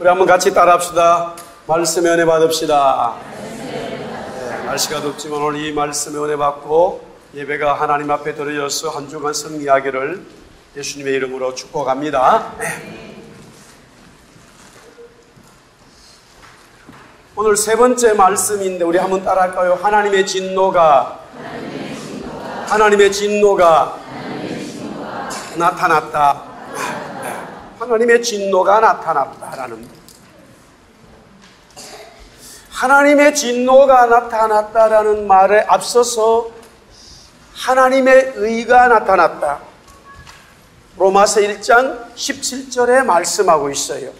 우리 한번 같이 따라합시다. 말씀의 은혜 받읍시다. 네, 날씨가 덥지만 오늘 이 말씀의 은혜 받고 예배가 하나님 앞에 드려져서 한 주간 승리하기를 예수님의 이름으로 축복합니다. 오늘 세 번째 말씀인데 우리 한번 따라할까요? 하나님의 진노가 나타났다. 하나님의 진노가 나타났다라는, 하나님의 진노가 나타났다라는 말에 앞서서 하나님의 의가 나타났다. 로마서 1장 17절에 말씀하고 있어요.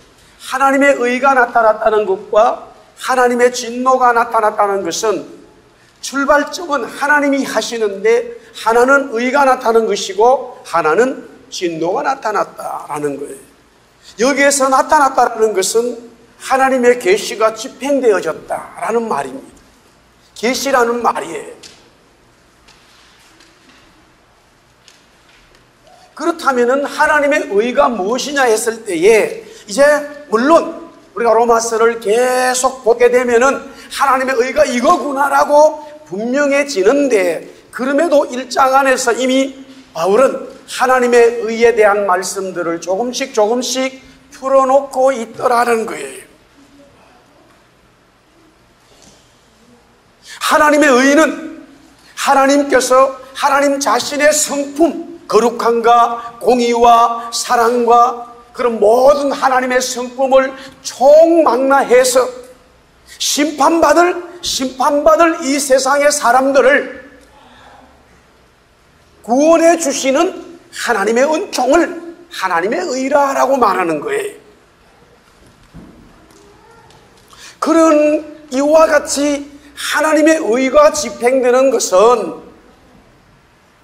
하나님의 의가 나타났다는 것과 하나님의 진노가 나타났다는 것은 출발점은 하나님이 하시는데 하나는 의가 나타나는 것이고 하나는 진노가 나타났다라는 거예요. 여기에서 나타났다는 것은 하나님의 계시가 집행되어졌다라는 말입니다. 계시라는 말이에요. 그렇다면 하나님의 의가 무엇이냐 했을 때에 이제 물론 우리가 로마서를 계속 보게 되면은 하나님의 의가 이거구나라고 분명해지는데, 그럼에도 1장 안에서 이미 바울은 하나님의 의에 대한 말씀들을 조금씩 풀어놓고 있더라는 거예요. 하나님의 의는 하나님께서 하나님 자신의 성품, 거룩함과 공의와 사랑과 그런 모든 하나님의 성품을 총망라해서 심판받을 이 세상의 사람들을 구원해 주시는 하나님의 은총을 하나님의 의라라고 말하는 거예요. 그런 이와 같이 하나님의 의가 집행되는 것은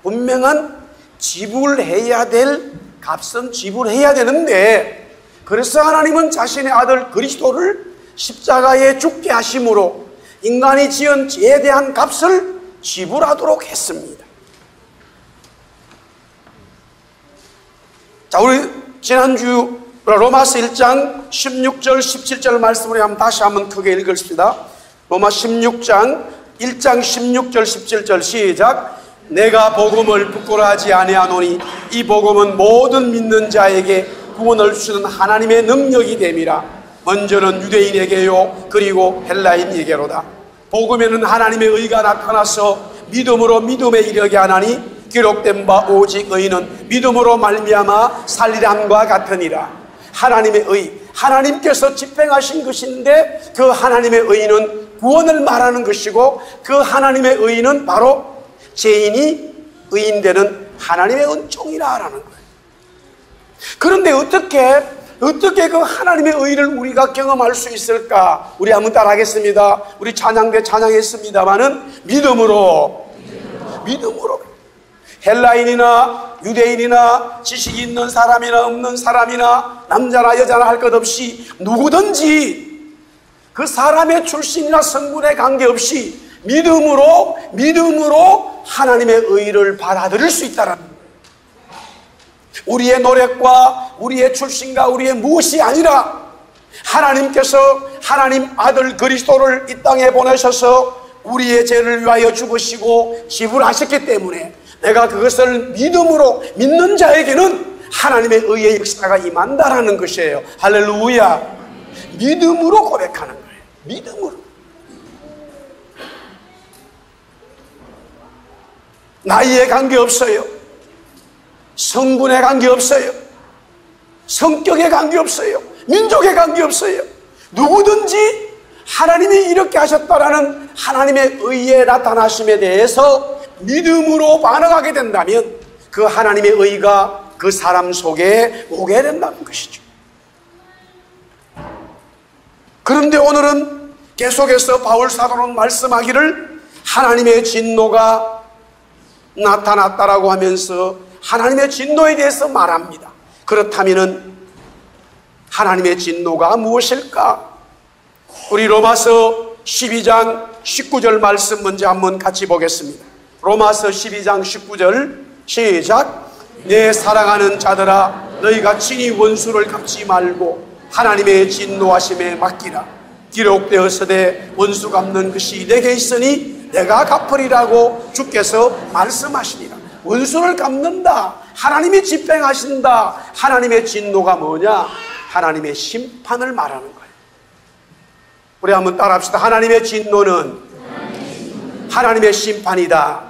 분명한 지불해야 될 값은 지불해야 되는데, 그래서 하나님은 자신의 아들 그리스도를 십자가에 죽게 하심으로 인간이 지은 죄에 대한 값을 지불하도록 했습니다. 자, 우리 지난주 로마서 1장 16절 17절 말씀을 다시 한번 크게 읽읍시다. 로마 16장 1장 16절 17절 시작. 내가 복음을 부끄러워하지 아니하노니 이 복음은 모든 믿는 자에게 구원을 주시는 하나님의 능력이 됨이라. 먼저는 유대인에게요 그리고 헬라인에게로다. 복음에는 하나님의 의가 나타나서 믿음으로 믿음에 이르게 하나니 기록된 바 오직 의인은 믿음으로 말미암아 살리람과 같으니라. 하나님의 의, 하나님께서 집행하신 것인데 그 하나님의 의는 구원을 말하는 것이고, 그 하나님의 의는 바로 죄인이 의인되는 하나님의 은총이라는 거예요. 그런데 어떻게 그 하나님의 의를 우리가 경험할 수 있을까? 우리 한번 따라하겠습니다. 우리 찬양대 찬양했습니다마는 믿음으로. 헬라인이나 유대인이나 지식이 있는 사람이나 없는 사람이나 남자나 여자나 할 것 없이 누구든지 그 사람의 출신이나 성분에 관계없이 믿음으로 하나님의 의를 받아들일 수 있다는 거예요. 우리의 노력과 우리의 출신과 우리의 무엇이 아니라 하나님께서 하나님 아들 그리스도를 이 땅에 보내셔서 우리의 죄를 위하여 죽으시고 지불하셨기 때문에 내가 그것을 믿음으로 믿는 자에게는 하나님의 의의 역사가 임한다라는 것이에요. 할렐루야. 믿음으로 고백하는 거예요. 믿음으로. 나이에 관계없어요. 성분에 관계없어요. 성격에 관계없어요. 민족에 관계없어요. 누구든지 하나님이 이렇게 하셨다라는 하나님의 의의 나타나심에 대해서 믿음으로 반응하게 된다면 그 하나님의 의가 그 사람 속에 오게 된다는 것이죠. 그런데 오늘은 계속해서 바울 사도는 말씀하기를 하나님의 진노가 나타났다라고 하면서 하나님의 진노에 대해서 말합니다. 그렇다면 하나님의 진노가 무엇일까? 우리 로마서 12장 19절 말씀 먼저 한번 같이 보겠습니다. 로마서 12장 19절 시작. 내 사랑하는 자들아 너희가 친히 원수를 갚지 말고 하나님의 진노하심에 맡기라. 기록되었으되 원수 갚는 것이 내게 있으니 내가 갚으리라고 주께서 말씀하시니라. 원수를 갚는다. 하나님이 집행하신다. 하나님의 진노가 뭐냐? 하나님의 심판을 말하는 거예요. 우리 한번 따라합시다. 하나님의 진노는 하나님의 심판이다.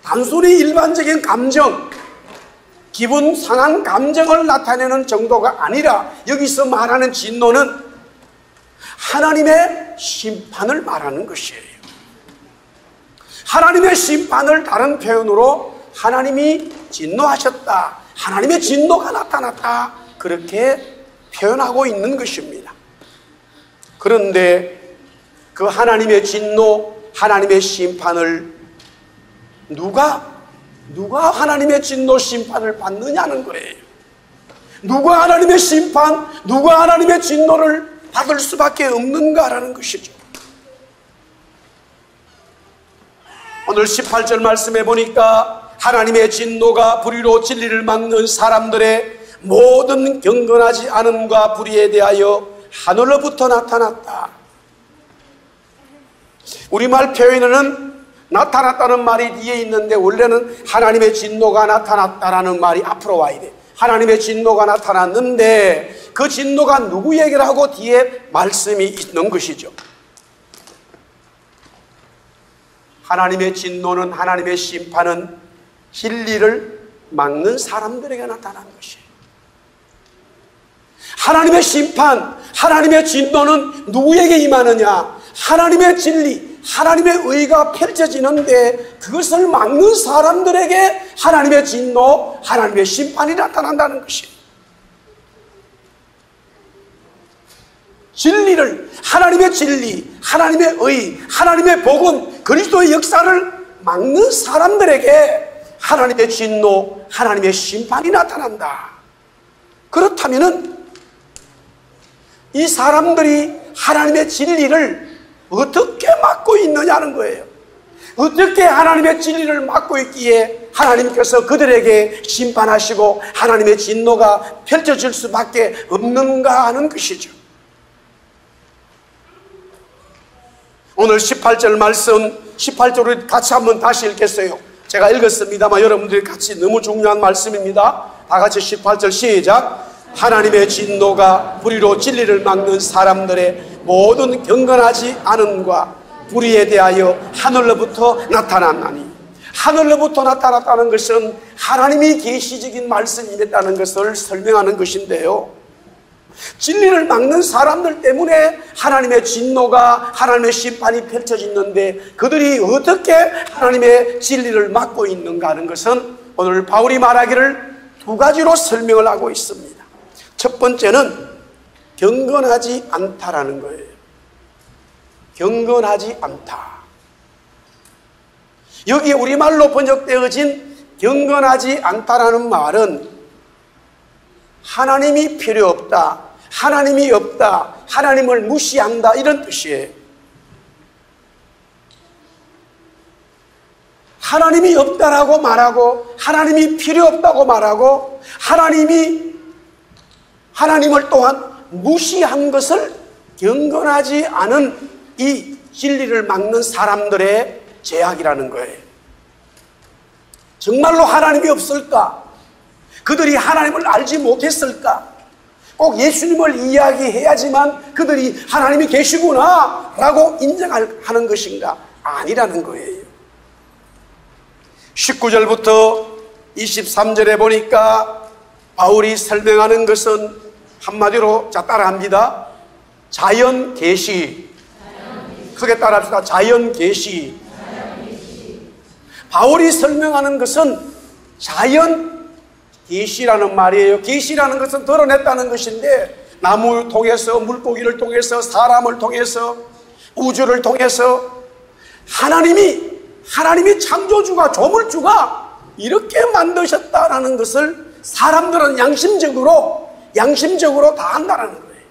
단순히 일반적인 감정, 기분 상한 감정을 나타내는 정도가 아니라 여기서 말하는 진노는 하나님의 심판을 말하는 것이에요. 하나님의 심판을 다른 표현으로 하나님이 진노하셨다, 하나님의 진노가 나타났다, 그렇게 표현하고 있는 것입니다. 그런데 그 하나님의 진노, 하나님의 심판을 누가 하나님의 진노 심판을 받느냐는 거예요. 누가 하나님의 심판, 누가 하나님의 진노를 받을 수밖에 없는가라는 것이죠. 오늘 18절 말씀해 보니까 하나님의 진노가 불의로 진리를 막는 사람들의 모든 경건하지 않음과 불의에 대하여 하늘로부터 나타났다. 우리말 표현에는 나타났다는 말이 뒤에 있는데 원래는 하나님의 진노가 나타났다라는 말이 앞으로 와야 돼. 하나님의 진노가 나타났는데 그 진노가 누구에게라고 뒤에 말씀이 있는 것이죠. 하나님의 진노는, 하나님의 심판은 진리를 막는 사람들에게 나타난 것이에요. 하나님의 심판, 하나님의 진노는 누구에게 임하느냐? 하나님의 진리, 하나님의 의가 펼쳐지는데 그것을 막는 사람들에게 하나님의 진노, 하나님의 심판이 나타난다는 것이에요. 진리를, 하나님의 진리, 하나님의 의, 하나님의 복음, 그리스도의 역사를 막는 사람들에게 하나님의 진노, 하나님의 심판이 나타난다. 그렇다면은 이 사람들이 하나님의 진리를 어떻게 막고 있느냐는 거예요. 어떻게 하나님의 진리를 막고 있기에 하나님께서 그들에게 심판하시고 하나님의 진노가 펼쳐질 수밖에 없는가 하는 것이죠. 오늘 18절 말씀, 18절을 같이 한번 다시 읽겠어요. 제가 읽었습니다만 여러분들이 같이 너무 중요한 말씀입니다. 다 같이 18절 시작. 하나님의 진노가 불의로 진리를 막는 사람들의 모든 경건하지 않음과 불의에 대하여 하늘로부터 나타났나니, 하늘로부터 나타났다는 것은 하나님이 계시적인 말씀이었다는 것을 설명하는 것인데요, 진리를 막는 사람들 때문에 하나님의 진노가, 하나님의 심판이 펼쳐지는데 그들이 어떻게 하나님의 진리를 막고 있는가 하는 것은 오늘 바울이 말하기를 두 가지로 설명을 하고 있습니다. 첫 번째는 경건하지 않다라는 거예요. 경건하지 않다. 여기 우리말로 번역되어진 경건하지 않다라는 말은 하나님이 필요 없다, 하나님이 없다, 하나님을 무시한다, 이런 뜻이에요. 하나님이 없다라고 말하고 하나님이 필요 없다고 말하고 하나님을 또한 무시한 것을 경건하지 않은 이 진리를 막는 사람들의 죄악이라는 거예요. 정말로 하나님이 없을까? 그들이 하나님을 알지 못했을까? 꼭 예수님을 이야기해야지만 그들이 하나님이 계시구나 라고 인정하는 것인가? 아니라는 거예요. 19절부터 23절에 보니까 바울이 설명하는 것은 한마디로, 자 따라합니다. 자연 계시. 크게 따라합시다. 자연 계시. 바울이 설명하는 것은 자연 계시라는 말이에요. 계시라는 것은 드러냈다는 것인데 나무를 통해서, 물고기를 통해서, 사람을 통해서, 우주를 통해서 하나님이 창조주가, 조물주가 이렇게 만드셨다라는 것을 사람들은 양심적으로 다 한다는 거예요.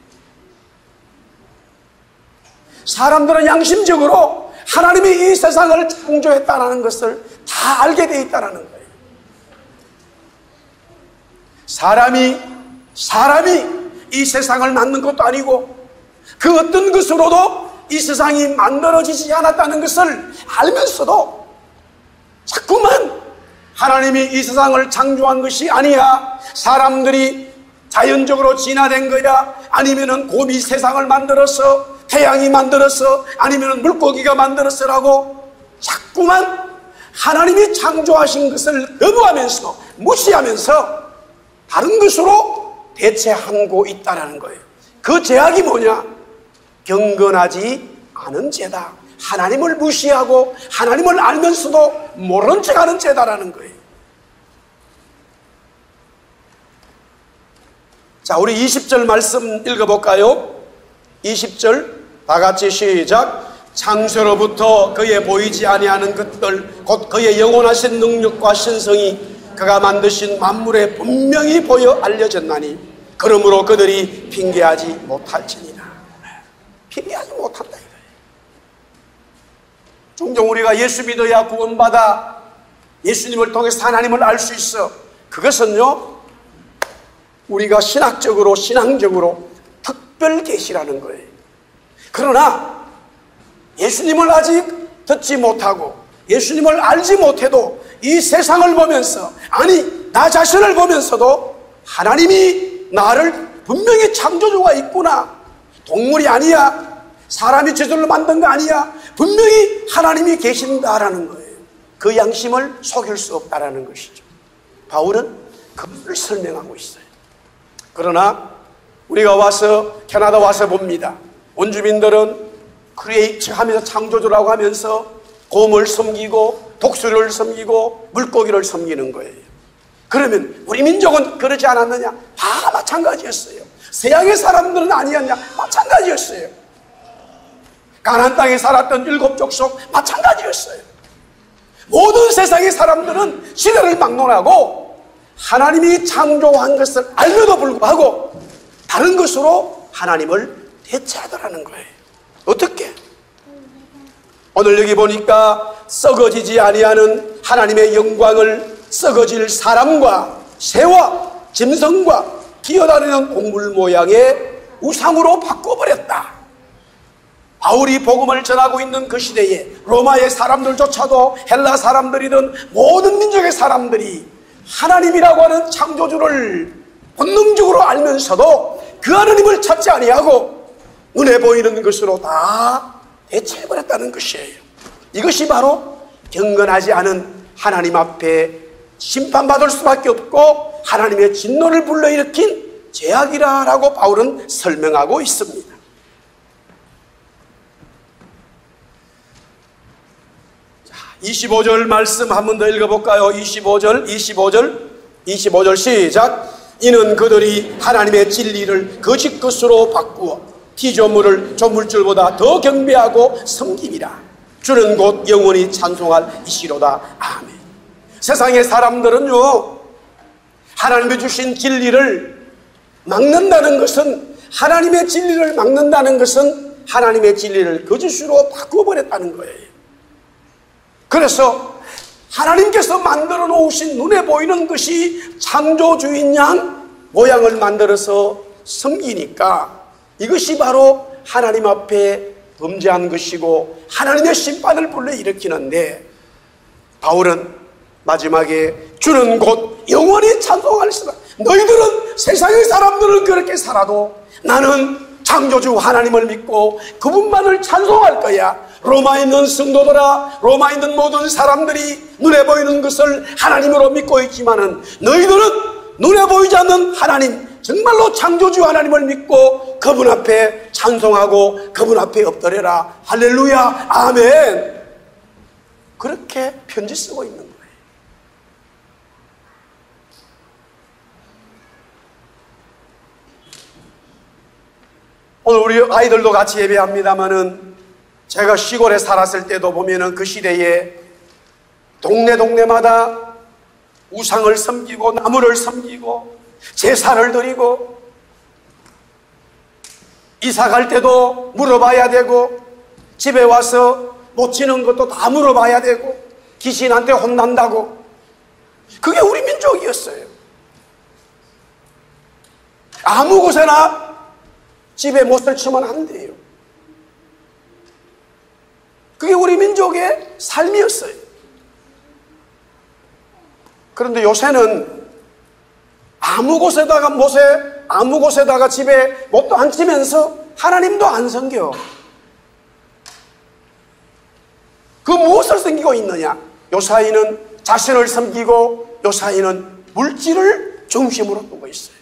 사람들은 양심적으로 하나님이 이 세상을 창조했다는 것을 다 알게 되어 있다는 거예요. 사람이 이 세상을 만든 것도 아니고 그 어떤 것으로도 이 세상이 만들어지지 않았다는 것을 알면서도 자꾸만 하나님이 이 세상을 창조한 것이 아니야, 사람들이 자연적으로 진화된 거야, 아니면은 곰이 세상을 만들어서, 태양이 만들어서, 아니면은 물고기가 만들어서라고 자꾸만 하나님이 창조하신 것을 거부하면서 무시하면서 다른 것으로 대체하고 있다는 거예요. 그 제약이 뭐냐? 경건하지 않은 죄다. 하나님을 무시하고 하나님을 알면서도 모른 척하는 죄다라는 거예요. 자, 우리 20절 말씀 읽어볼까요? 20절 다 같이 시작. 창세로부터 그의 보이지 아니하는 것들 곧 그의 영원하신 능력과 신성이 그가 만드신 만물에 분명히 보여 알려졌나니 그러므로 그들이 핑계하지 못할지니라. 핑계하지 못한다 이거예요. 종종 우리가 예수 믿어야 구원받아 예수님을 통해서 하나님을 알 수 있어. 그것은요, 우리가 신학적으로 신앙적으로 특별 계시라는 거예요. 그러나 예수님을 아직 듣지 못하고 예수님을 알지 못해도 이 세상을 보면서, 아니 나 자신을 보면서도 하나님이 나를 분명히 창조주가 있구나, 동물이 아니야, 사람이 저절로 만든 거 아니야, 분명히 하나님이 계신다라는 거예요. 그 양심을 속일 수 없다라는 것이죠. 바울은 그것을 설명하고 있어요. 그러나 우리가 와서 캐나다 와서 봅니다. 원주민들은 크리에이터 하면서 창조주라고 하면서 곰을 섬기고 독수리를 섬기고 물고기를 섬기는 거예요. 그러면 우리 민족은 그러지 않았느냐? 다 마찬가지였어요. 서양의 사람들은 아니었냐? 마찬가지였어요. 가나안 땅에 살았던 일곱 족속 마찬가지였어요. 모든 세상의 사람들은 시대를 막론하고 하나님이 창조한 것을 알면도 불구하고 다른 것으로 하나님을 대체하더라는 거예요. 어떻게? 오늘 여기 보니까 썩어지지 아니하는 하나님의 영광을 썩어질 사람과 새와 짐승과 기어다니는 동물 모양의 우상으로 바꿔버렸다. 바울이 복음을 전하고 있는 그 시대에 로마의 사람들조차도 헬라 사람들이든 모든 민족의 사람들이 하나님이라고 하는 창조주를 본능적으로 알면서도 그 하나님을 찾지 아니하고 눈에 보이는 것으로 다 대체해버렸다는 것이에요. 이것이 바로 경건하지 않은 하나님 앞에 심판받을 수밖에 없고 하나님의 진노를 불러일으킨 죄악이라고 바울은 설명하고 있습니다. 25절 말씀 한 번 더 읽어볼까요? 25절 시작. 이는 그들이 하나님의 진리를 거짓 것으로 바꾸어 피조물을 조물줄보다 더 경배하고 섬김이라. 주는 곧 영원히 찬송할 이시로다. 아멘. 세상의 사람들은요, 하나님이 주신 진리를 막는다는 것은, 하나님의 진리를 막는다는 것은 하나님의 진리를 거짓으로 바꾸어버렸다는 거예요. 그래서 하나님께서 만들어 놓으신 눈에 보이는 것이 창조주인 양 모양을 만들어서 섬기니까 이것이 바로 하나님 앞에 범죄한 것이고 하나님의 심판을 불러일으키는데, 바울은 마지막에 주는 곧 영원히 찬송하리시다. 너희들은, 세상의 사람들은 그렇게 살아도 나는 창조주 하나님을 믿고 그분만을 찬송할 거야. 로마에 있는 성도들아, 로마에 있는 모든 사람들이 눈에 보이는 것을 하나님으로 믿고 있지만은 너희들은 눈에 보이지 않는 하나님, 정말로 창조주 하나님을 믿고 그분 앞에 찬송하고 그분 앞에 엎드려라. 할렐루야, 아멘. 그렇게 편지 쓰고 있는 거예요. 오늘 우리 아이들도 같이 예배합니다마는 제가 시골에 살았을 때도 보면은 그 시대에 동네마다 우상을 섬기고 나무를 섬기고 제사를 드리고 이사 갈 때도 물어봐야 되고 집에 와서 못 치는 것도 다 물어봐야 되고 귀신한테 혼난다고. 그게 우리 민족이었어요. 아무 곳에나 집에 못을 치면 안 돼요. 그게 우리 민족의 삶이었어요. 그런데 요새는 아무 곳에다가 집에 못도 안 치면서 하나님도 안 섬겨. 그 무엇을 섬기고 있느냐? 요사이는 자신을 섬기고 요사이는 물질을 중심으로 두고 있어요.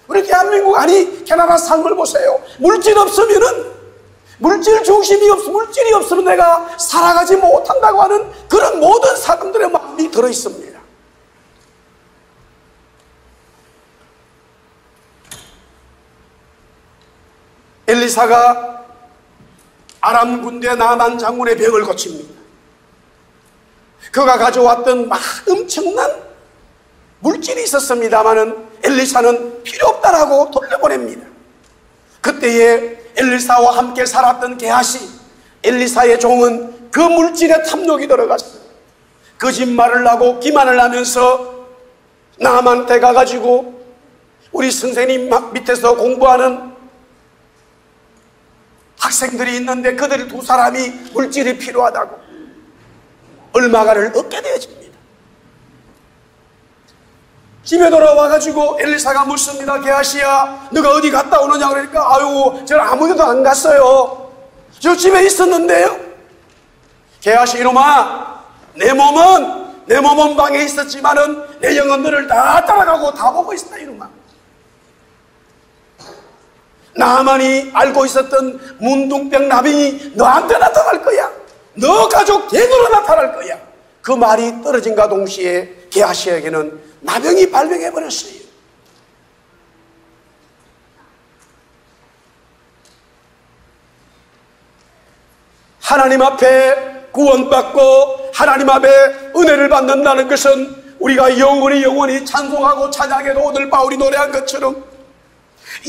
우리 대한민국, 아니 캐나다 삶을 보세요. 물질이 없으면 물질이 없으면 내가 살아가지 못한다고 하는 그런 모든 사람들의 마음이 들어있습니다. 엘리사가 아람 군대 나만 장군의 병을 고칩니다. 그가 가져왔던 엄청난 물질이 있었습니다마는 엘리사는 필요 없다라고 돌려보냅니다. 그때에 엘리사와 함께 살았던 게하시, 엘리사의 종은 그 물질에 탐욕이 들어갔어요. 거짓말을 하고 기만을 하면서 나만한테 가가지고 우리 선생님 밑에서 공부하는 학생들이 있는데 그들 두 사람이 물질이 필요하다고 얼마가를 얻게 되어집니다. 집에 돌아와가지고 엘리사가 묻습니다. 게하시야, 너가 어디 갔다 오느냐? 그러니까 아유, 저는 아무데도 안 갔어요. 저 집에 있었는데요. 게하시, 이놈아, 내 몸은 방에 있었지만은 내 영은 너를 다 따라가고 다 보고 있었다. 이놈아, 나만이 알고 있었던 문둥병 나병이 너한테 나타날 거야. 너 가족 대대로 나타날 거야. 그 말이 떨어진과 동시에 게하시에게는 나병이 발병해버렸어요. 하나님 앞에 구원받고 하나님 앞에 은혜를 받는다는 것은 우리가 영원히 찬송하고 찬양해도 오늘 바울이 노래한 것처럼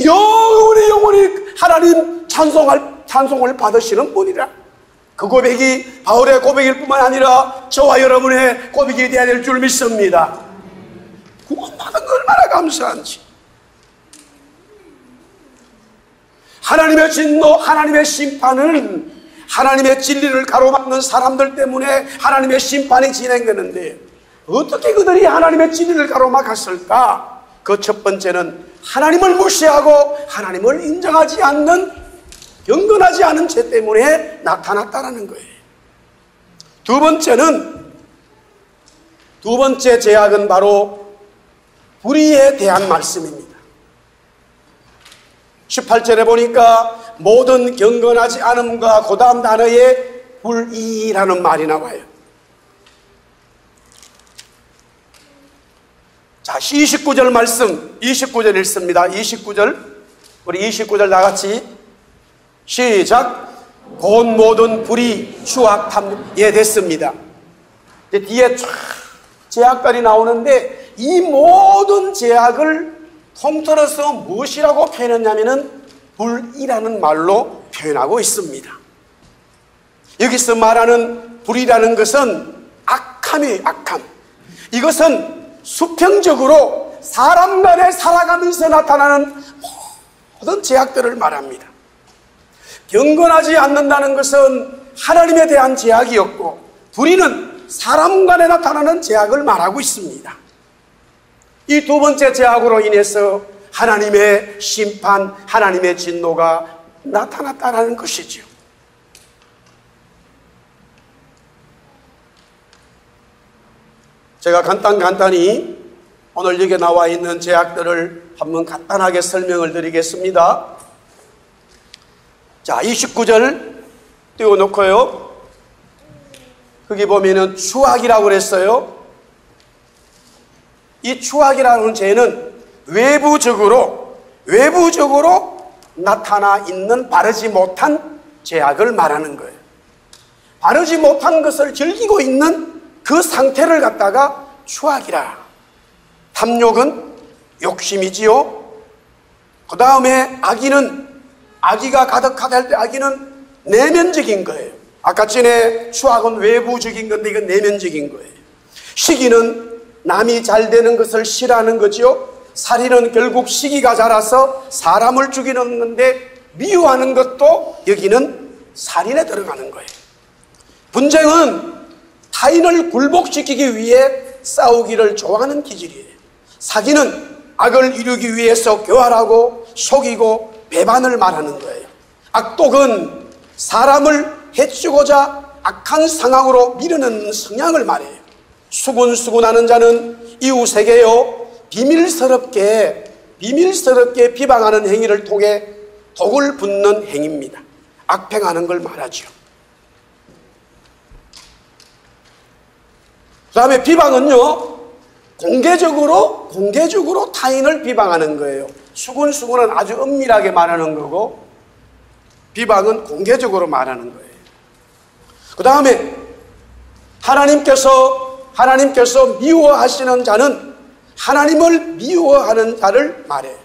영원히 하나님 찬송을 받으시는 분이라. 그 고백이 바울의 고백일 뿐만 아니라 저와 여러분의 고백이 되어야 될 줄 믿습니다. 구원받은 거 얼마나 감사한지. 하나님의 진노, 하나님의 심판은 하나님의 진리를 가로막는 사람들 때문에 하나님의 심판이 진행되는데 어떻게 그들이 하나님의 진리를 가로막았을까? 그 첫 번째는 하나님을 무시하고 하나님을 인정하지 않는, 경건하지 않은 죄 때문에 나타났다는 거예요. 두 번째 죄악은 바로 불의에 대한 말씀입니다. 18절에 보니까 모든 경건하지 않음과 그 다음 단어에 불의라는 말이 나와요. 자, 29절 말씀, 29절 읽습니다. 29절, 우리 29절 다 같이 시작. 곧 모든 불의, 추악, 탐욕, 됐습니다. 이제 뒤에 쫙 죄악들이 나오는데 이 모든 죄악을 통틀어서 무엇이라고 표현했냐면은 불의라는 말로 표현하고 있습니다. 여기서 말하는 불의라는 것은 악함이에요. 악함. 이것은 수평적으로 사람 간에 살아가면서 나타나는 모든 죄악들을 말합니다. 경건하지 않는다는 것은 하나님에 대한 죄악이었고, 불의는 사람 간에 나타나는 죄악을 말하고 있습니다. 이 두 번째 죄악으로 인해서 하나님의 심판, 하나님의 진노가 나타났다는 것이죠. 제가 간단히 오늘 여기 나와 있는 죄악들을 한번 간단하게 설명을 드리겠습니다. 자, 29절 띄워놓고요. 거기 보면은 추악이라고 그랬어요. 이 추악이라는 죄는 외부적으로 나타나 있는 바르지 못한 죄악을 말하는 거예요. 바르지 못한 것을 즐기고 있는 그 상태를 갖다가 추악이라. 탐욕은 욕심이지요. 그 다음에 악의가 가득하다 할 때 악의는 내면적인 거예요. 아까 전에 추악은 외부적인 건데 이건 내면적인 거예요. 시기는 남이 잘 되는 것을 싫어하는 거죠. 살인은 결국 시기가 자라서 사람을 죽이는 건데 미워하는 것도 여기는 살인에 들어가는 거예요. 분쟁은 타인을 굴복시키기 위해 싸우기를 좋아하는 기질이에요. 사기는 악을 이루기 위해서 교활하고 속이고 배반을 말하는 거예요. 악독은 사람을 해치고자 악한 상황으로 밀어넣는 성향을 말해요. 수군수군하는 자는 이웃에게요 비밀스럽게 비방하는 행위를 통해 독을 붓는 행위입니다. 악평하는 걸 말하죠. 그 다음에 비방은요 공개적으로 타인을 비방하는 거예요. 수군수군은 아주 은밀하게 말하는 거고 비방은 공개적으로 말하는 거예요. 그 다음에 하나님께서 미워하시는 자는 하나님을 미워하는 자를 말해요.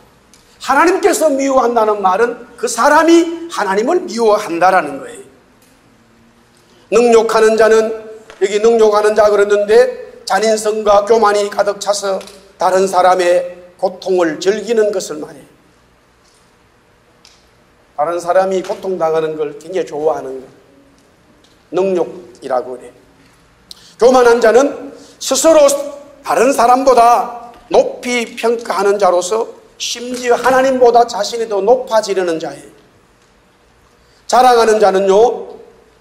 하나님께서 미워한다는 말은 그 사람이 하나님을 미워한다라는 거예요. 능욕하는 자는, 여기 능욕하는 자 그랬는데 잔인성과 교만이 가득 차서 다른 사람의 고통을 즐기는 것을 말해요. 다른 사람이 고통당하는 걸 굉장히 좋아하는 것, 능욕이라고 그래요. 교만한 자는 스스로 다른 사람보다 높이 평가하는 자로서 심지어 하나님보다 자신이 더 높아지려는 자예요. 자랑하는 자는요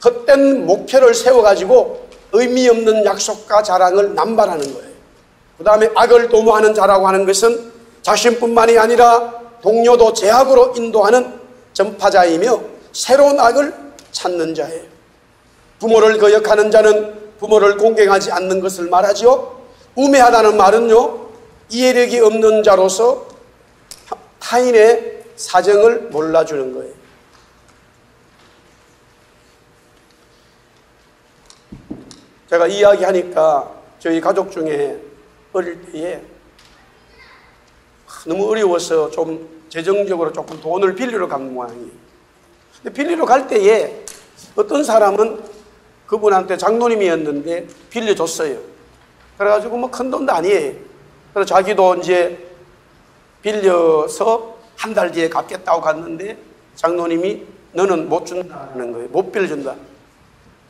헛된 목표를 세워가지고 의미 없는 약속과 자랑을 남발하는 거예요. 그 다음에 악을 도모하는 자라고 하는 것은 자신뿐만이 아니라 동료도 제악으로 인도하는 전파자이며 새로운 악을 찾는 자예요. 부모를 거역하는 자는 부모를 공경하지 않는 것을 말하죠. 우매하다는 말은요 이해력이 없는 자로서 타인의 사정을 몰라주는 거예요. 제가 이야기하니까 저희 가족 중에 어릴 때에 너무 어려워서 좀 재정적으로 조금 돈을 빌리러 간 모양이에요. 근데 빌리러 갈 때에 어떤 사람은 그분한테 장로님이었는데 빌려줬어요. 그래가지고 뭐 큰 돈도 아니에요. 그래서 자기도 이제 빌려서 한 달 뒤에 갚겠다고 갔는데 장로님이 너는 못 준다는 거예요. 못 빌려준다.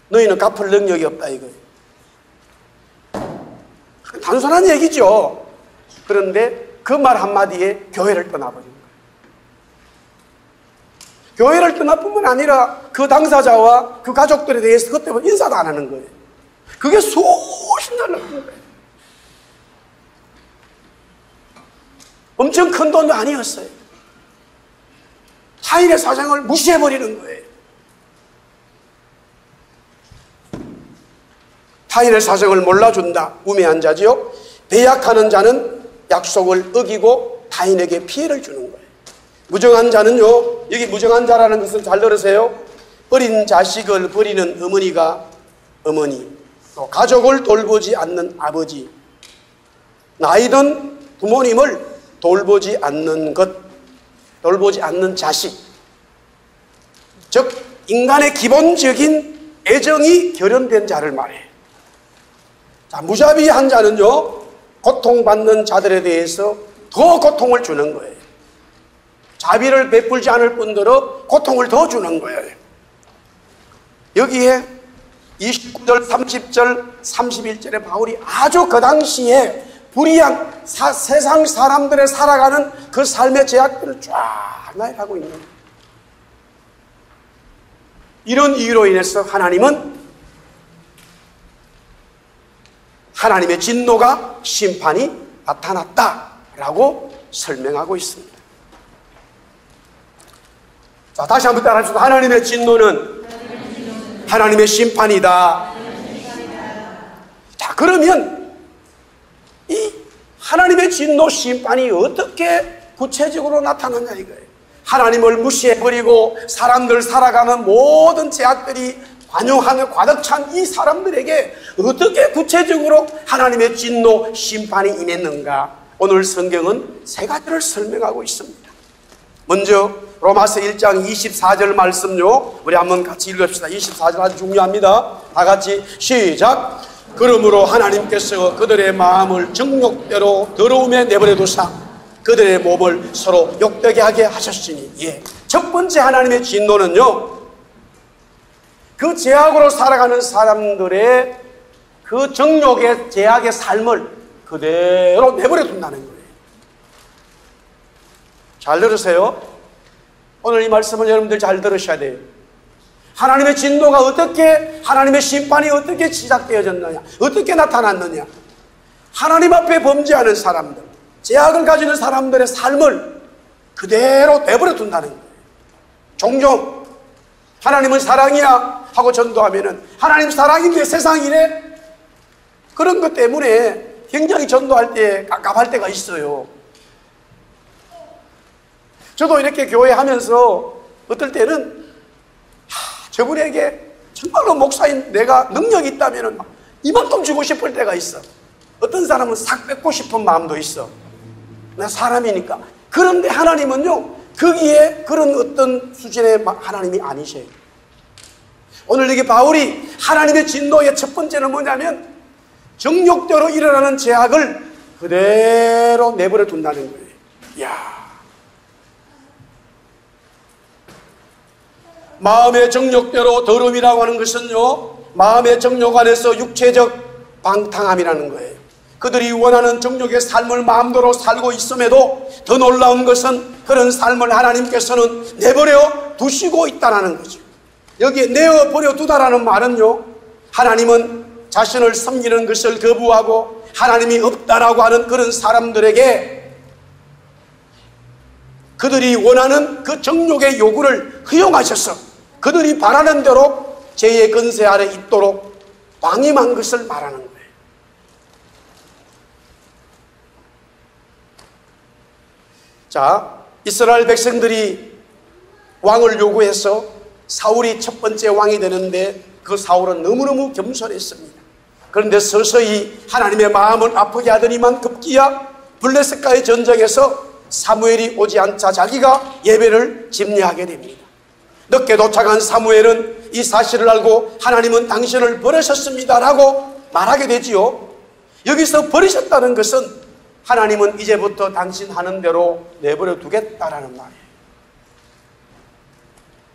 너희는 갚을 능력이 없다 이거예요. 단순한 얘기죠. 그런데 그 말 한마디에 교회를 떠나버린 거예요. 교회를 떠나뿐만 아니라 그 당사자와 그 가족들에 대해서 그때부터 인사도 안 하는 거예요. 그게 수십 날 나는 거예요. 엄청 큰 돈도 아니었어요. 타인의 사정을 무시해버리는 거예요. 타인의 사정을 몰라준다. 우매한 자지요. 배약하는 자는 약속을 어기고 타인에게 피해를 주는 거예요. 무정한 자는요, 여기 무정한 자라는 것을 잘 들으세요. 어린 자식을 버리는 어머니, 또 가족을 돌보지 않는 아버지, 나이든 부모님을 돌보지 않는 자식, 즉 인간의 기본적인 애정이 결연된 자를 말해요. 자, 무자비한 자는요 고통받는 자들에 대해서 더 고통을 주는 거예요. 자비를 베풀지 않을 뿐더러 고통을 더 주는 거예요. 여기에 29절, 30절, 31절에 바울이 아주 그 당시에 불의한 세상 사람들의 살아가는 그 삶의 제약들을 쫙 나열하고 있는 거예요. 이런 이유로 인해서 하나님의 진노가 심판이 나타났다라고 설명하고 있습니다. 자, 다시 한번 따라합시다. 하나님의 진노는 하나님의 심판이다. 자, 그러면 이 하나님의 진노 심판이 어떻게 구체적으로 나타나냐 이거예요. 하나님을 무시해버리고 사람들 살아가는 모든 제약들이 관용하는 과득 찬 이 사람들에게 어떻게 구체적으로 하나님의 진노 심판이 임했는가? 오늘 성경은 세 가지를 설명하고 있습니다. 먼저 로마서 1장 24절 말씀요, 우리 한번 같이 읽읍시다. 24절 아주 중요합니다. 다 같이 시작. 그러므로 하나님께서 그들의 마음을 정욕대로 더러움에 내버려 두사 그들의 몸을 서로 욕되게 하게 하셨으니. 예. 첫 번째 하나님의 진노는요, 그 죄악으로 살아가는 사람들의 그 정욕의 죄악의 삶을 그대로 내버려 둔다는 거예요. 잘 들으세요. 오늘 이 말씀을 여러분들 잘 들으셔야 돼요. 하나님의 진노가 어떻게, 하나님의 심판이 어떻게 시작되어졌느냐, 어떻게 나타났느냐. 하나님 앞에 범죄하는 사람들, 죄악을 가지는 사람들의 삶을 그대로 내버려 둔다는 거예요. 종종 하나님은 사랑이야 하고 전도하면은 하나님 사랑인데 세상이 이래? 그런 것 때문에 굉장히 전도할 때 깝깝할 때가 있어요. 저도 이렇게 교회 하면서 어떨 때는 저분에게 정말로 목사인 내가 능력이 있다면 이만큼 주고 싶을 때가 있어. 어떤 사람은 싹 뺏고 싶은 마음도 있어. 나 사람이니까. 그런데 하나님은요, 거기에 그런 어떤 수준의 하나님이 아니세요. 오늘 여기 바울이 하나님의 진노의 첫 번째는 뭐냐면 정욕대로 일어나는 죄악을 그대로 내버려 둔다는 거예요. 이야. 마음의 정욕대로 더러움이라고 하는 것은요, 마음의 정욕 안에서 육체적 방탕함이라는 거예요. 그들이 원하는 정욕의 삶을 마음대로 살고 있음에도 더 놀라운 것은 그런 삶을 하나님께서는 내버려 두시고 있다는 거죠. 여기에 내어버려 두다라는 말은요, 하나님은 자신을 섬기는 것을 거부하고 하나님이 없다라고 하는 그런 사람들에게 그들이 원하는 그 정욕의 요구를 허용하셔서 그들이 바라는 대로 죄의 권세 아래 있도록 방임한 것을 말하는 거예요. 자, 이스라엘 백성들이 왕을 요구해서 사울이 첫 번째 왕이 되는데 그 사울은 너무너무 겸손했습니다. 그런데 서서히 하나님의 마음을 아프게 하더니만 급기야 블레셋과의 전쟁에서 사무엘이 오지 않자 자기가 예배를 집례하게 됩니다. 늦게 도착한 사무엘은 이 사실을 알고 하나님은 당신을 버리셨습니다 라고 말하게 되지요. 여기서 버리셨다는 것은 하나님은 이제부터 당신 하는 대로 내버려 두겠다라는 말이에요.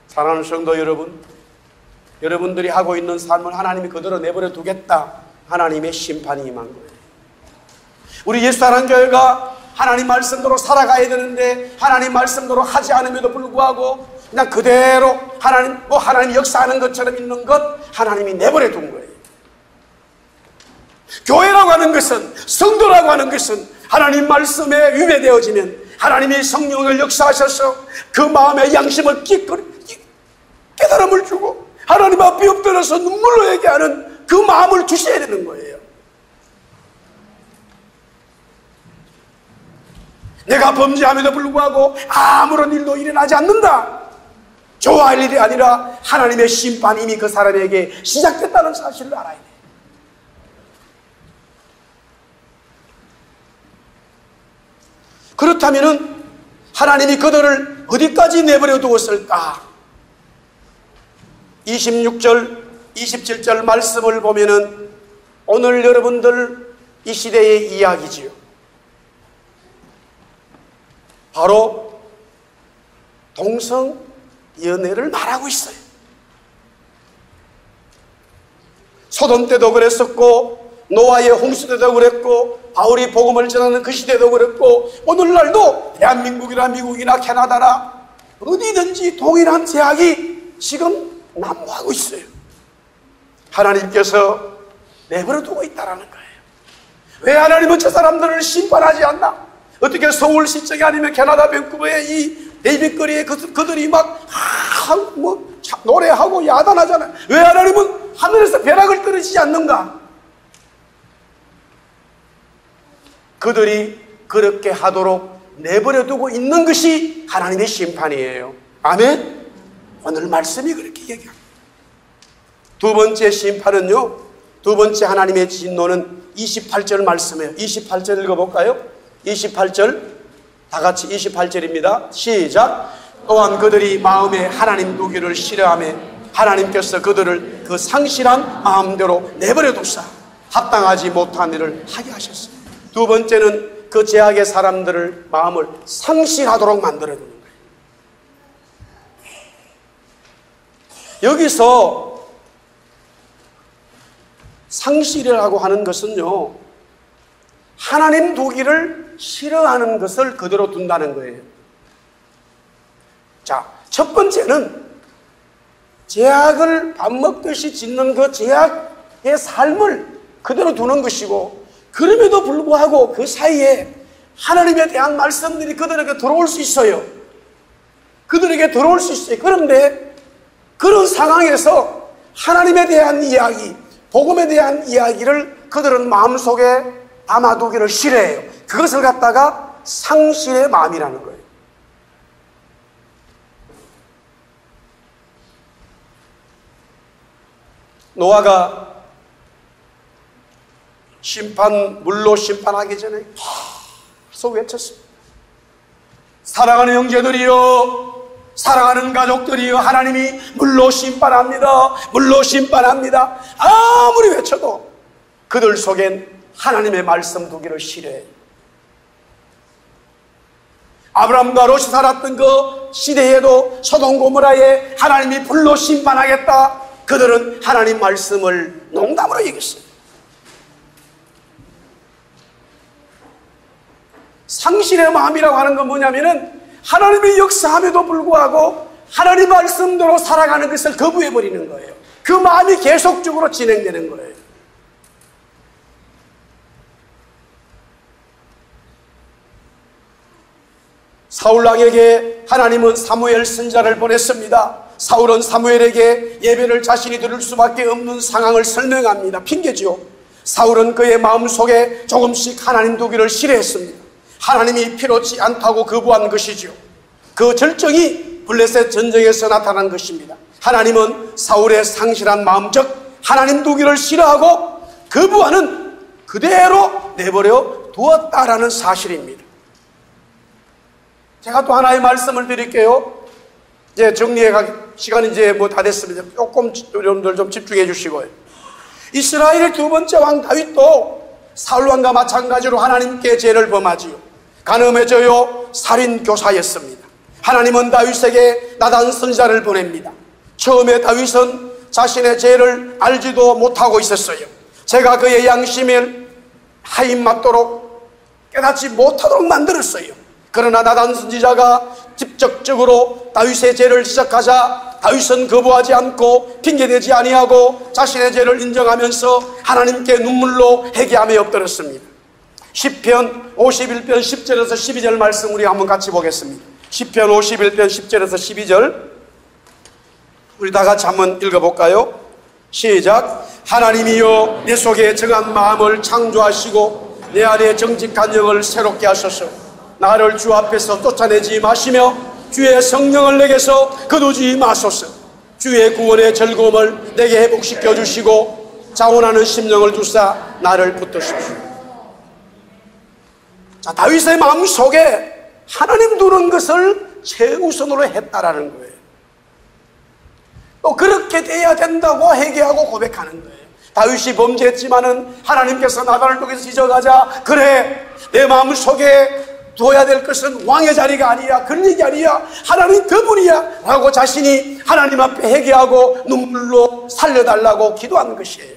사랑하는 성도 여러분, 여러분들이 하고 있는 삶을 하나님이 그대로 내버려 두겠다, 하나님의 심판이 임한 거예요. 우리 옛사랑교회가 하나님 말씀대로 살아가야 되는데 하나님 말씀대로 하지 않음에도 불구하고 그냥 그대로 하나님 역사하는 것처럼 있는 것 하나님이 내버려 둔 거예요. 교회라고 하는 것은, 성도라고 하는 것은 하나님 말씀에 위배되어지면 하나님이 성령을 역사하셔서 그 마음의 양심을 깨달음을 주고 하나님 앞에 엎드려서 눈물로 얘기하는 그 마음을 주셔야 되는 거예요. 내가 범죄함에도 불구하고 아무런 일도 일어나지 않는다, 좋아할 일이 아니라 하나님의 심판이 이미 그 사람에게 시작됐다는 사실을 알아야 돼요. 그렇다면 하나님이 그들을 어디까지 내버려 두었을까? 26절, 27절 말씀을 보면은 오늘 여러분들 이 시대의 이야기지요. 바로 동성 연애를 말하고 있어요. 소돔 때도 그랬었고 노아의 홍수 때도 그랬고 바울이 복음을 전하는 그 시대도 그랬고 오늘날도 대한민국이나 미국이나 캐나다나 어디든지 동일한 제약이 지금 난무하고 있어요. 하나님께서 내버려 두고 있다는 거예요. 왜 하나님은 저 사람들을 심판하지 않나? 어떻게 서울시청이 아니면 캐나다 밴쿠버의 이 데이빗거리에 그들이 막 노래하고 야단하잖아요. 왜 하나님은 하늘에서 벼락을 떨어지지 않는가? 그들이 그렇게 하도록 내버려 두고 있는 것이 하나님의 심판이에요. 아멘? 오늘 말씀이 그렇게 얘기합니다. 두 번째 심판은요, 두 번째 하나님의 진노는 28절 말씀이에요. 28절 읽어볼까요? 28절, 다 같이 28절입니다. 시작. 또한 그들이 마음에 하나님 두기를 싫어하며 하나님께서 그들을 그 상실한 마음대로 내버려 두사 합당하지 못한 일을 하게 하셨습니다. 두 번째는 그 죄악의 사람들을 마음을 상실하도록 만들어주는 거예요. 여기서 상실이라고 하는 것은요, 하나님 두기를 싫어하는 것을 그대로 둔다는 거예요. 자, 첫 번째는 죄악을 밥 먹듯이 짓는 그 죄악의 삶을 그대로 두는 것이고, 그럼에도 불구하고 그 사이에 하나님에 대한 말씀들이 그들에게 들어올 수 있어요. 그들에게 들어올 수 있어요. 그런데 그런 상황에서 하나님에 대한 이야기, 복음에 대한 이야기를 그들은 마음속에 담아두기를 싫어해요. 그것을 갖다가 상실의 마음이라는 거예요. 노아가 물로 심판하기 전에 계속 외쳤습니다. 사랑하는 형제들이여, 사랑하는 가족들이여, 하나님이 물로 심판합니다. 물로 심판합니다. 아무리 외쳐도 그들 속엔 하나님의 말씀 두기를 싫어해요. 아브라함과 롯이 살았던 그 시대에도 소돔 고모라에 하나님이 불로 심판하겠다, 그들은 하나님 말씀을 농담으로 얘기했어요. 상실의 마음이라고 하는 건 뭐냐면은 하나님의 역사함에도 불구하고 하나님 말씀대로 살아가는 것을 거부해버리는 거예요. 그 마음이 계속적으로 진행되는 거예요. 사울왕에게 하나님은 사무엘 선지자를 보냈습니다. 사울은 사무엘에게 예배를 자신이 드릴 수밖에 없는 상황을 설명합니다. 핑계죠. 사울은 그의 마음속에 조금씩 하나님 두기를 싫어했습니다. 하나님이 필요치 않다고 거부한 것이죠. 그 절정이 블레셋 전쟁에서 나타난 것입니다. 하나님은 사울의 상실한 마음, 즉 하나님 두기를 싫어하고 거부하는 그대로 내버려 두었다라는 사실입니다. 제가 또 하나의 말씀을 드릴게요. 이제 정리해가 시간이 이제 다 됐습니다. 조금 여러분들 좀 집중해 주시고요. 이스라엘의 두 번째 왕 다윗도 사울 왕과 마찬가지로 하나님께 죄를 범하지요. 간음해져요. 살인 교사였습니다. 하나님은 다윗에게 나단 선지자를 보냅니다. 처음에 다윗은 자신의 죄를 알지도 못하고 있었어요. 제가 그의 양심을 하임 맞도록 깨닫지 못하도록 만들었어요. 그러나 나단 선지자가 직접적으로 다윗의 죄를 지적하자 다윗은 거부하지 않고 핑계대지 아니하고 자신의 죄를 인정하면서 하나님께 눈물로 회개함에 엎드렸습니다. 시편 51편 10절에서 12절 말씀 우리 한번 같이 보겠습니다. 시편 51편 10절에서 12절 우리 다 같이 한번 읽어볼까요? 시작. 하나님이여, 내 속에 정한 마음을 창조하시고 내 안에 정직한 영을 새롭게 하소서. 나를 주 앞에서 쫓아내지 마시며 주의 성령을 내게서 거두지 마소서. 주의 구원의 즐거움을 내게 회복시켜 주시고 자원하는 심령을 주사 나를 붙드십시오. 자, 다윗의 마음속에 하나님 두는 것을 최우선으로 했다라는 거예요. 또 그렇게 돼야 된다고 회개하고 고백하는 거예요. 다윗이 범죄했지만은 하나님께서 나단을 통해서 지적하자, 그래, 내 마음속에 둬야 될 것은 왕의 자리가 아니야, 그런 얘기 아니야, 하나님 그분이야 라고 자신이 하나님 앞에 회개하고 눈물로 살려달라고 기도한 것이에요.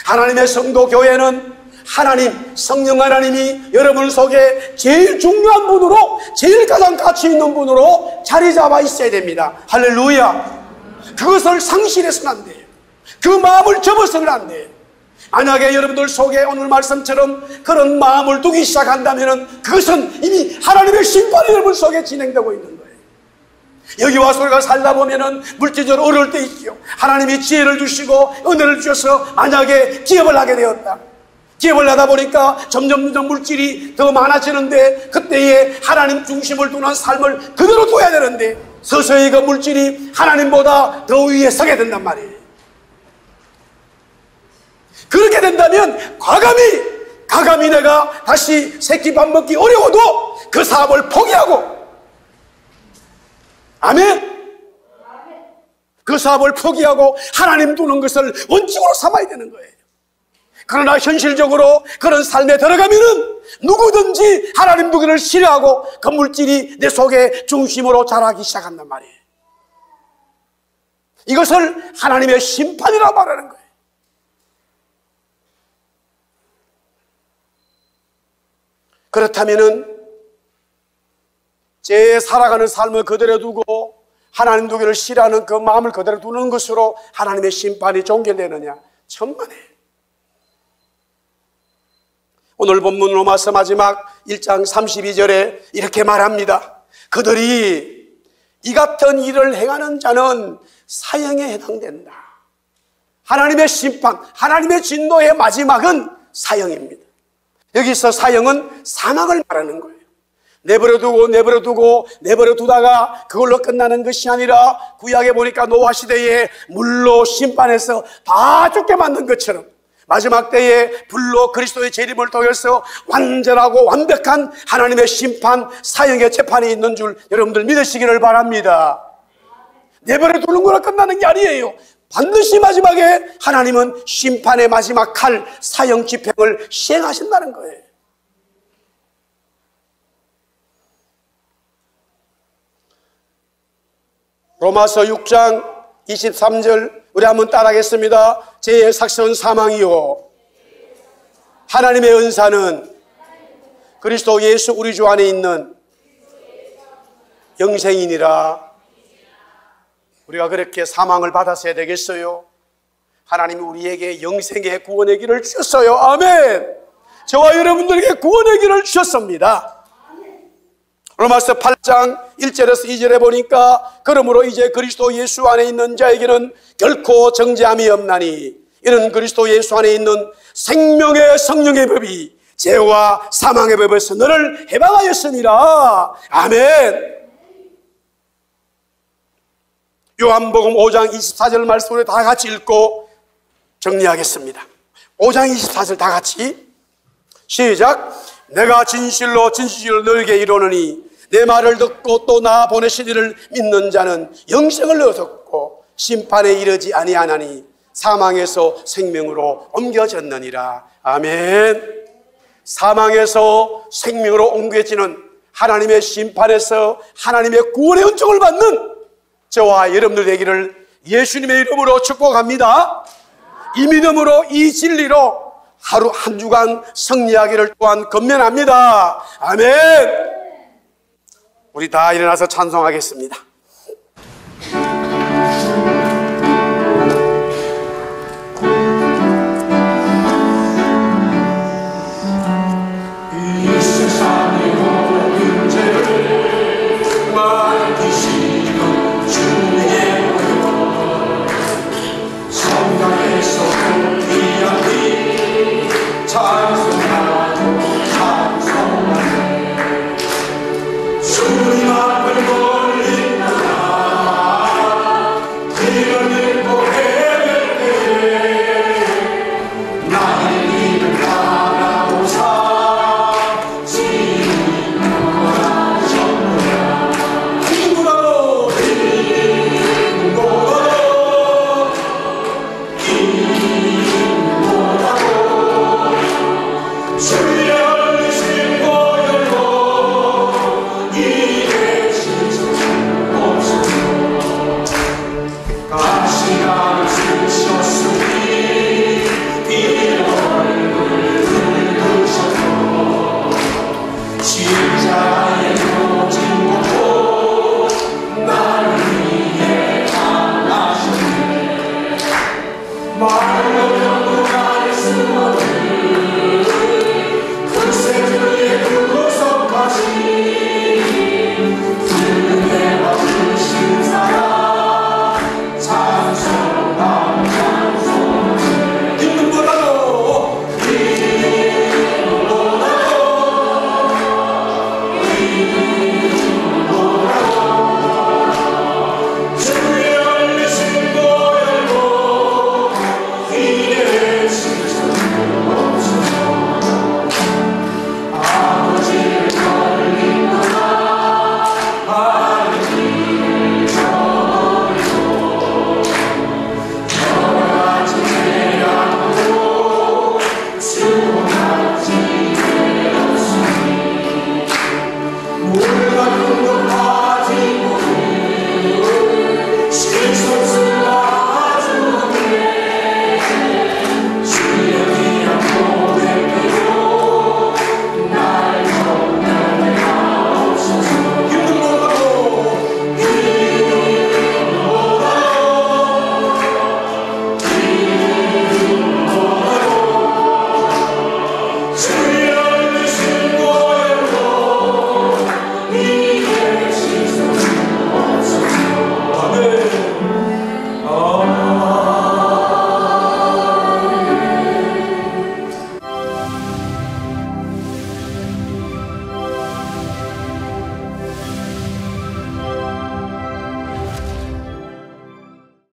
하나님의 성도 교회는 하나님, 성령 하나님이 여러분 속에 제일 중요한 분으로, 제일 가장 가치 있는 분으로 자리 잡아 있어야 됩니다. 할렐루야. 그것을 상실해서는 안 돼요. 그 마음을 접어서는 안 돼요. 만약에 여러분들 속에 오늘 말씀처럼 그런 마음을 두기 시작한다면 그것은 이미 하나님의 심판이 여러분 속에 진행되고 있는 거예요. 여기 와서 우리가 살다 보면은 물질적으로 어려울 때 있죠. 하나님이 지혜를 주시고 은혜를 주셔서 만약에 기업을 하게 되었다. 기업을 하다 보니까 점점 물질이 더 많아지는데 그때에 하나님 중심을 두는 삶을 그대로 둬야 되는데 서서히 그 물질이 하나님보다 더 위에 서게 된단 말이에요. 그렇게 된다면 과감히 내가 다시 새끼 밥 먹기 어려워도 그 사업을 포기하고, 아멘? 그 사업을 포기하고 하나님 두는 것을 원칙으로 삼아야 되는 거예요. 그러나 현실적으로 그런 삶에 들어가면은 누구든지 하나님 보기를 싫어하고 그 물질이 내 속에 중심으로 자라기 시작한단 말이에요. 이것을 하나님의 심판이라고 말하는 거예요. 그렇다면은 제 살아가는 삶을 그대로 두고 하나님 두기를 싫어하는 그 마음을 그대로 두는 것으로 하나님의 심판이 종결되느냐? 천만에. 오늘 본문 로마서 마지막 1장 32절에 이렇게 말합니다. 그들이 이 같은 일을 행하는 자는 사형에 해당된다. 하나님의 심판, 하나님의 진노의 마지막은 사형입니다. 여기서 사형은 사망을 말하는 거예요. 내버려두다가 그걸로 끝나는 것이 아니라 구약에 보니까 노아 시대에 물로 심판해서 다 죽게 만든 것처럼 마지막 때에 불로 그리스도의 재림을 통해서 완전하고 완벽한 하나님의 심판, 사형의 재판이 있는 줄 여러분들 믿으시기를 바랍니다. 내버려두는 거로 끝나는 게 아니에요. 반드시 마지막에 하나님은 심판의 마지막 칼, 사형 집행을 시행하신다는 거예요. 로마서 6장 23절 우리 한번 따라하겠습니다. 죄의 삭은 사망이요 하나님의 은사는 그리스도 예수 우리 주 안에 있는 영생이니라. 우리가 그렇게 사망을 받았어야 되겠어요? 하나님이 우리에게 영생의 구원의 길을 주셨어요. 아멘. 저와 여러분들에게 구원의 길을 주셨습니다. 로마서 8장 1절에서 2절에 보니까 그러므로 이제 그리스도 예수 안에 있는 자에게는 결코 정죄함이 없나니 이는 그리스도 예수 안에 있는 생명의 성령의 법이 죄와 사망의 법에서 너를 해방하였으니라. 아멘. 요한복음 5장 24절 말씀을 다 같이 읽고 정리하겠습니다. 5장 24절 다 같이 시작. 내가 진실로 너에게 이르노니 내 말을 듣고 또 나 보내신 이를 믿는 자는 영생을 얻었고 심판에 이르지 아니하나니 사망에서 생명으로 옮겨졌느니라. 아멘. 사망에서 생명으로 옮겨지는 하나님의 심판에서 하나님의 구원의 은총을 받는 저와 여러분들 되기를 예수님의 이름으로 축복합니다. 이 믿음으로 이 진리로 하루 한 주간 승리하기를 또한 건면합니다. 아멘. 우리 다 일어나서 찬송하겠습니다.